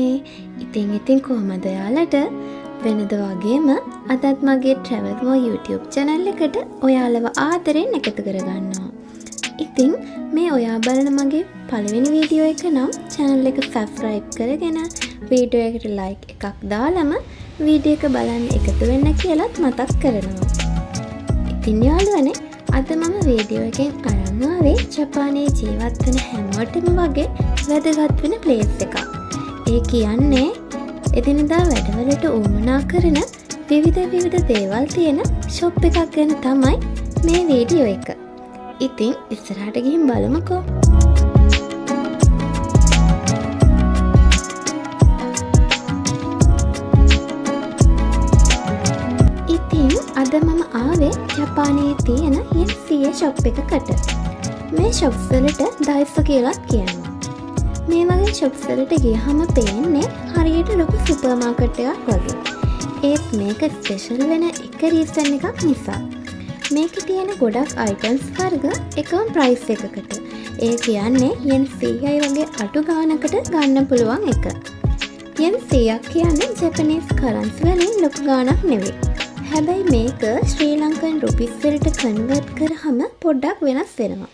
අම්මේ. ඉතින් කොහමද ඔයාලට? වෙනද වගේම අදත් මගේ Travel More YouTube channel එකට ඔයාලව ආදරෙන් එකතු කරගන්නවා. ඉතින් මේ ඔයා බලන මගේ පළවෙනි වීඩියෝ එක නම් channel එක subscribe කරගෙන වීඩියෝ එකට like එකක් දාලම වීඩියෝ එක බලන්න එකතු වෙන්න කියලාත් මතක් කරනවා. ඉතින් යාළුවනේ අද මම වීඩියෝ එකෙන් අරන් ආවේ ජපානයේ ජීවත් වෙන හැමෝටම වගේ වැදගත් වෙන ප්ලේස් එකක්. ඒ කියන්නේ එදිනෙදා වැඩවලට උවමනා කරන විවිධ දේවල් තියෙන ෂොප් එකක් ගැන තමයි මේ වීඩියෝ එක. ඉතින් ඉස්සරහට ගිහින් බලමුකෝ. ඉතින් අද මම ආවේ ජපානයේ තියෙන යෙන්සියේ ෂොප් එකකට. මේ ෂොප්ස් වලට දයිසෝ කියලාත් කියනවා. මේ වගේ ෂොප්ස් වලට ගියහම පේන්නේ හරියට ලොකු සුපර් මාකට් එකක් වගේ. ඒත් මේක ස්පෙෂල් වෙන එක රීසන් එකක් නිසා. මේකේ තියෙන ගොඩක් අයිටම්ස් වර්ග එකම ප්‍රයිස් එකකට. ඒ කියන්නේ yen 100යි වගේ අඩු ගානකට ගන්න පුළුවන් එක. yen 100ක් කියන්නේ ජපනීස් කරන්සි වලින් ලොකු ගානක් නෙවෙයි. හැබැයි මේක ශ්‍රී ලංකන් රුපීස් වලට කන්වර්ට් කරාම පොඩ්ඩක් වෙනස් වෙනවා.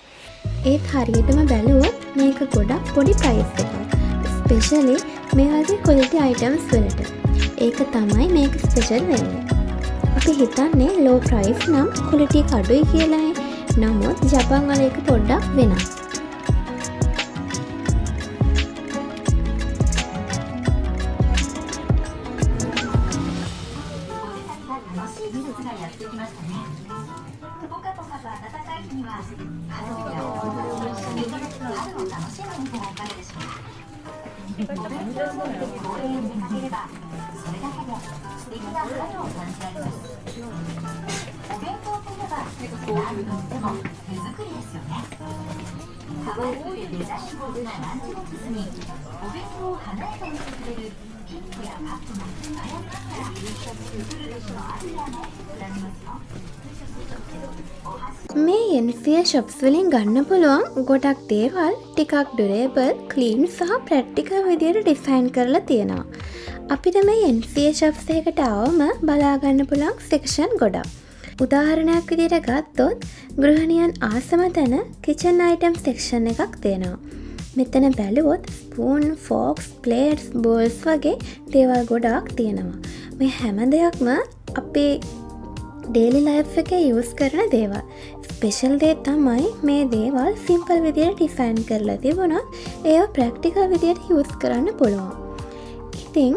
ඒත් හරියටම බැලුවොත් මේක ගොඩක් පොඩි ප්‍රයිස් එකක්. ස්පෙෂලි මේ වගේ ක්වොලිටි අයිටම්ස් වලට. ඒක තමයි මේක ස්පෙෂල් වෙන්නේ. අපි හිතන්නේ ලෝ ප්‍රයිස් නම් ක්වොලිටි එක අඩුයි කියලානේ. නමුත් ජපාන් වල ඒක පොඩ්ඩක් වෙනස්. මේ යෙන්සිය ෂොප්ස් වලින් ගන්න පුළුවන් ගොඩක් දේවල් ටිකක් ඩියුරේබල්, ක්ලීන් සහ ප්‍රැක්ටිකල් විදියට ඩිසයින් කරලා තියෙනවා. අපිට මේ යෙන්සිය ෂොප්ස් එකකට ආවම බලා ගන්න පුළුවන් සෙක්ෂන් ගොඩක්. උදාහරණයක් විදියට ගත්තොත් ගෘහණියන් ආසම තැන කිචන් අයිටම් සෙක්ෂන් එකක් තියෙනවා. මෙතන බැලුවොත් ස්පූන්, ෆෝක්ස්, ප්ලේට්ස්, බෝල්ස් වගේ දේවල් ගොඩක් තියෙනවා. මේ හැම දෙයක්ම අපේ ඩේලි ලයිෆ් එකේ යූස් කරන දේවල්. ස්පෙෂල් දේ තමයි මේ දේවල් සිම්පල් විදියට ඩිසයින් කරලා තිබුණොත් ඒවා ප්‍රැක්ටිකල් විදියට යූස් කරන්න පුළුවන්. ඉතින්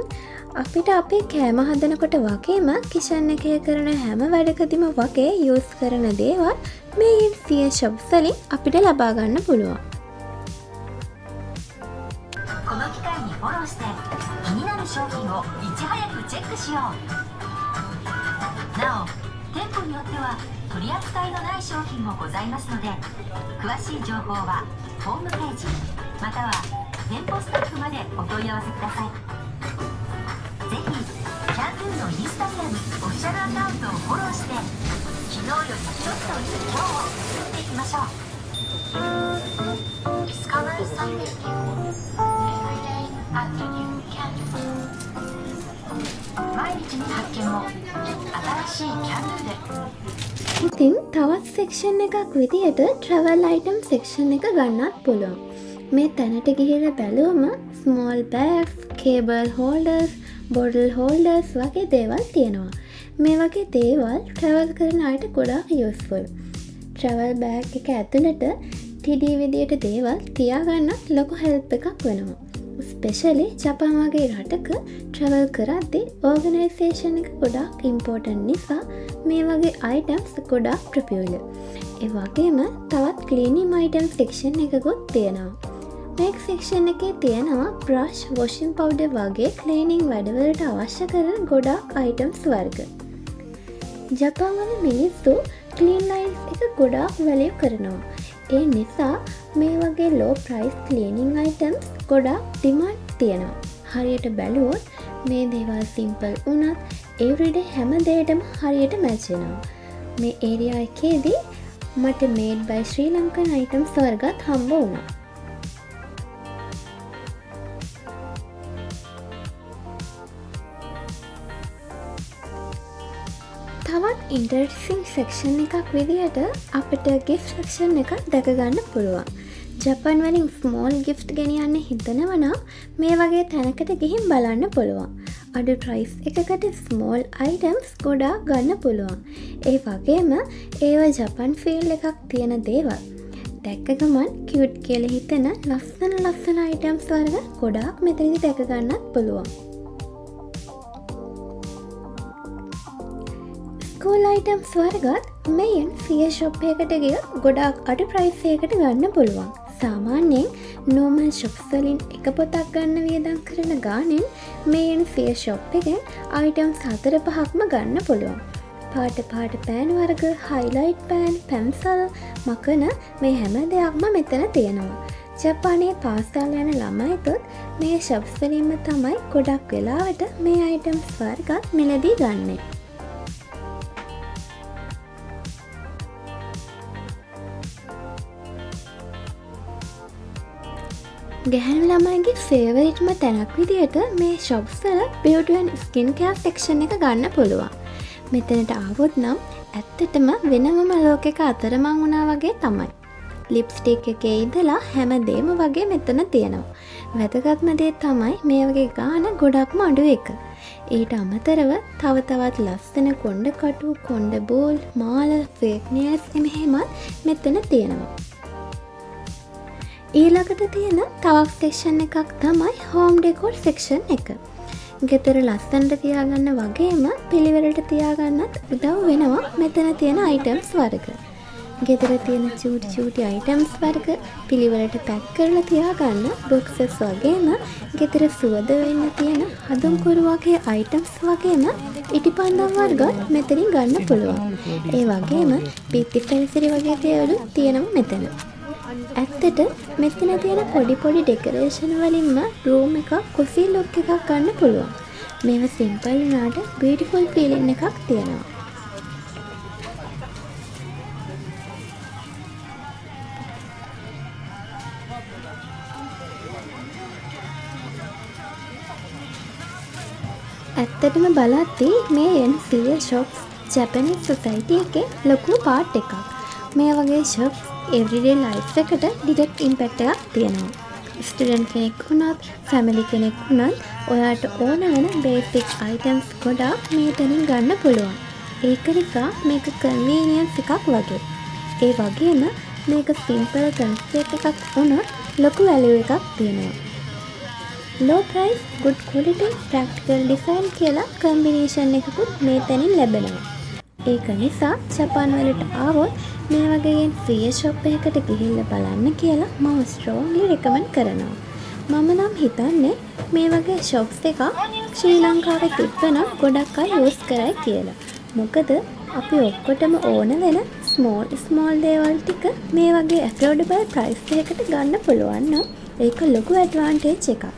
අපිට අපේ කෑම හදනකොට වගේම කිචන් එකේ කරන හැම වැඩකදීම වගේ යූස් කරන දේවල් මේ යෙන්සිය ෂොප්ස් වලින් අපිට ලබා ගන්න පුළුවන්. この機会にフォローして気になる商品をいち早くチェックしよう。なお、店舗によっては取り扱いのない商品もございますので、詳しい情報はホームページまたは店舗スタッフまでお問い合わせください。ぜひキャンドゥのインスタグラムオフィシャルアカウントをフォローして昨日よりちょっといい今日を作っていきましょう。Discover something new every day at a new candle。毎日の発見を新しいキャンドゥで。 ඉතින් තවත් සෙක්ෂන් එකක් විදියට travel item සෙක්ෂන් එක ගන්නත් පුළුවන්. මේ තැනට ගිහිල්ලා බැලුවම small bags, cable holders, bottle holders වගේ දේවල් තියෙනවා. මේ වගේ දේවල් travel කරන අයට ගොඩාක් useful. travel bag එක ඇතුළට ටිඩි විදියට දේවල් තියාගන්නත් ලොකු help එකක් වෙනවා. ස්පෙෂලි ජපාන් වගේ රටක travel කරද්දී ඕගනයිසේෂන් එක ගොඩාක් ඉම්පෝටන්ට් නිසා මේ වගේ items ගොඩාක් ප්‍රොපියුලර්. ඒ වගේම තවත් cleaning item section එකකුත් තියෙනවා. මේ section එකේ තියෙනවා brush, washing powder වගේ cleaning වැඩවලට අවශ්‍ය කරන ගොඩාක් items වර්ග. ජපාන් වල මිනිස්සු clean lines එක ගොඩාක් value කරනවා. ඒ නිසා මේ වගේ low price cleaning items ගොඩාක් demand තියෙනවා. හරියට බැලුවොත් මේ දේවල් simple වුණත් everyday හැම දෙයකටම හරියට match වෙනවා. මේ area එකේදී මට made by Sri Lankan items වර්ගත් හම්බ වුණා. තවත් ඉන්ටරෙස්ටිං සෙක්ෂන් එකක් විදිහට අපිට ගිෆ්ට් සෙක්ෂන් එක දැක ගන්න පුළුවන්. ජපන් වලින් ස්මෝල් ගිෆ්ට් ගෙනියන්න හිතනවනම් මේ වගේ තැනකට ගිහින් බලන්න පුළුවන්. අඩු ප්‍රයිස් එකකට ස්මෝල් අයිටම්ස් ගොඩාක් ගන්න පුළුවන්. ඒ වගේම ඒව ජපන් ෆීල් එකක් තියෙන දේවල්. දැක්ක ගමන් කියුට් කියලා හිතෙන ලස්සන අයිටම්ස් වර්ග ගොඩාක් මෙතනදි දැක ගන්නත් පුළුවන්. ස්කූල් අයිටම්ස් වර්ගත් මෙයින් ෆිය ෂොප් එකට ගිය ගොඩාක් අඩු ප්‍රයිස් එකකට ගන්න පුළුවන්. සාමාන්‍යයෙන් නෝමල් ෂොප්ස් වලින් එක පොතක් ගන්න වියදම් කරන ගානෙන් මේන් ෆිය ෂොප් එකෙන් අයිටම්ස් 4-5ක්ම ගන්න පුළුවන්. පාට පෑන් වර්ග, හයිලයිට් පෑන්, පැන්සල්, මකන මේ හැම දෙයක්ම මෙතන තියෙනවා. ජපානයේ පාසල් යන ළමයිතුත් මේ ෂොප්ස් වලින්ම තමයි ගොඩක් වෙලාවට මේ අයිටම්ස් වර්ගත් මිලදී ගන්නේ. ගැහැණු ළමයිගේ ෆේවරිට්ම තැනක් විදිහට මේ ෂොප්ස් වල beauty and skin care section එක ගන්න පුළුවන්. මෙතනට ආවොත් නම් ඇත්තටම වෙනමම ලෝකෙක අතරමං වුණා වගේ තමයි. ලිප්ස්ටික් එකේ ඉඳලා හැමදේම වගේ මෙතන තියෙනවා. වැදගත්ම දේ තමයි මේ වගේ ගාන ගොඩක්ම අඩු එක. ඊට අමතරව තවත් ලස්සන කොණ්ඩ කටු, කොණ්ඩ බෝල්, මාල, ෆේක් නෙල්ස් එහෙමත් මෙතන තියෙනවා. ඊළඟට තියෙන තවත් සෙක්ෂන් එකක් තමයි හෝම් ඩෙකෝර් සෙක්ෂන් එක. ගෙදර ලස්සනට තියාගන්න වගේම පිළිවෙලට තියාගන්නත් උදව් වෙනවා මෙතන තියෙන අයිටම්ස් වර්ග. ගෙදර තියෙන චූටි අයිටම්ස් වර්ග පිළිවෙලට පැක් කරලා තියාගන්න බොක්සස් වගේම ගෙදර සුවද වෙන්න තියෙන හදුම්කුරු වගේ අයිටම්ස් වගේම ඉටිපන්දම් වර්ග මෙතනින් ගන්න පුළුවන්. ඒ වගේම පිත්ති පෙන්සිලි වගේ දේවල් තියෙනවා මෙතන. ඇත්තට මෙතන තියෙන පොඩි ඩෙකරේෂන් වලින්ම රූම් එකක් කොසී ලුක් එකක් ගන්න පුළුවන්. මේව සිම්පල් වුණාට බියුටිෆුල් ෆීලිං එකක් තියෙනවා. ඇත්තටම බලද්දී මේ එන්සිය ෂොප්ස් ජපනීස් සොසයිටි එකේ ලොකු පාර්ට් එකක්. මේ වගේ ෂොප්ස් එවරිඩේ ලයිෆ් එකට ඩිරෙක්ට් ඉම්පැක්ට් එකක් තියෙනවා. ස්ටුඩන්ට් කෙනෙක් වුණත්, ෆැමිලි කෙනෙක් වුණත් ඔයාට ඕන වෙන බේසික් අයිටම්ස් ගොඩාක් මෙතනින් ගන්න පුළුවන්. ඒක නිසා මේක කන්වීනියන්ස් එකක් වගේ. ඒ වගේම මේක සිම්පල් කන්සෙප්ට් එකක් වුණත් ලොකු වැලියු එකක් තියෙනවා. low price, good quality, practical design කියලා කම්බිනේෂන් එකකුත් මෙතනින් ලැබෙනවා. ඒක නිසා ජපාන් වලට ආවොත් මේ වගේ ෆ්‍රී ෂොප් එකකට ගිහිල්ලා බලන්න කියලා මම ස්ට්‍රෝන්ලි රෙකමන්ඩ් කරනවා. මම නම් හිතන්නේ මේ වගේ ෂොප්ස් එකක් ශ්‍රී ලංකාවේ තිබ්බනම් ගොඩක් අය යූස් කරයි කියලා. මොකද අපි ඔක්කොටම ඕන වෙන ස්මෝල් දේවල් ටික මේ වගේ ඇෆෝඩබල් ප්‍රයිස් එකකට ගන්න පුළුවන් නම් ඒක ලොකු ඇඩ්වාන්ටේජ් එකක්.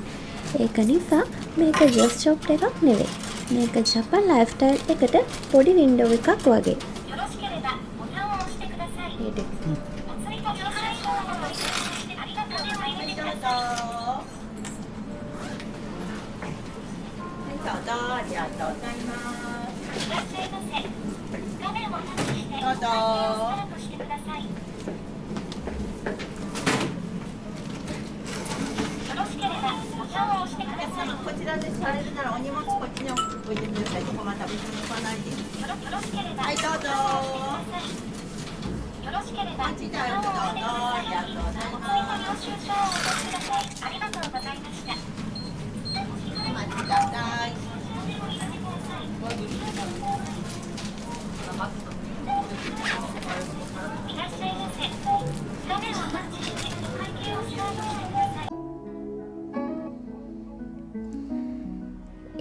ඒක නිසා මේක ජස්ට් ෂොප් එකක් නෙවෙයි. මේක ජපන් ලයිෆ්ස්ටයිල් එකට පොඩි වින්ඩෝ එකක් වගේ.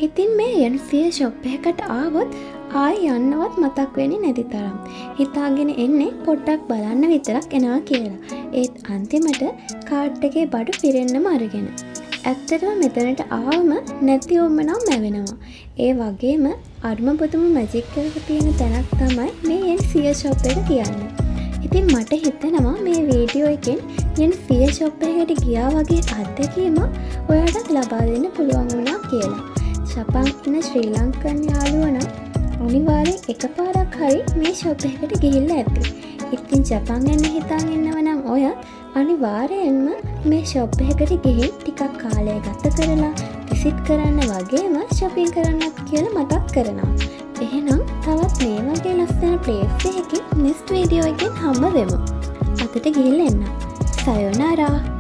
ඉතින් මේ එන්සිය ෂොප් එකකට ආවොත් ආයෙ යන්නවත් මතක් වෙන්නේ නැති තරම්. හිතාගෙන එන්නේ පොඩ්ඩක් බලන්න විතරක් එනවා කියලා. ඒත් අන්තිමට කාඩ් එකේ බඩු පිරෙන්නම අරගෙන. ඇත්තටම මෙතනට ආවම නැති වුමනම් මැවෙනවා. ඒ වගේම අරුම පුදුම මැජික් එකක තියෙන තැනක් තමයි මේ එන්සිය ෂොප් එක කියන්නේ. ඉතින් මට හිතෙනවා මේ වීඩියෝ එකෙන් එන්සිය ෂොප් එකට ගියා වගේ අත්දැකීම ඔයාලට ලබා දෙන්න පුළුවන් වුණා කියලා. ජපාන් ඉන්න ශ්‍රී ලංකන් යාළුවෝ නම් අනිවාර්යෙන් එකපාරක් හරි මේ ෂොප් එකකට ගිහිල්ලා ඇති. ඉතින් ජපන් යන්න හිතාගෙන ඉන්නව නම් ඔය අනිවාර්යෙන්ම මේ ෂොප් එකකට ගිහින් ටිකක් කාලය ගත කරලා විසිට් කරන්න වගේම shopping කරන්නත් කියලා මතක් කරනවා. එහෙනම් තවත් මේ වගේ ලස්සන ප්ලේස් එකකින් next වීඩියෝ එකෙන් හම්බ වෙමු. අදට ගිහින් එන්න. සයෝනාරා.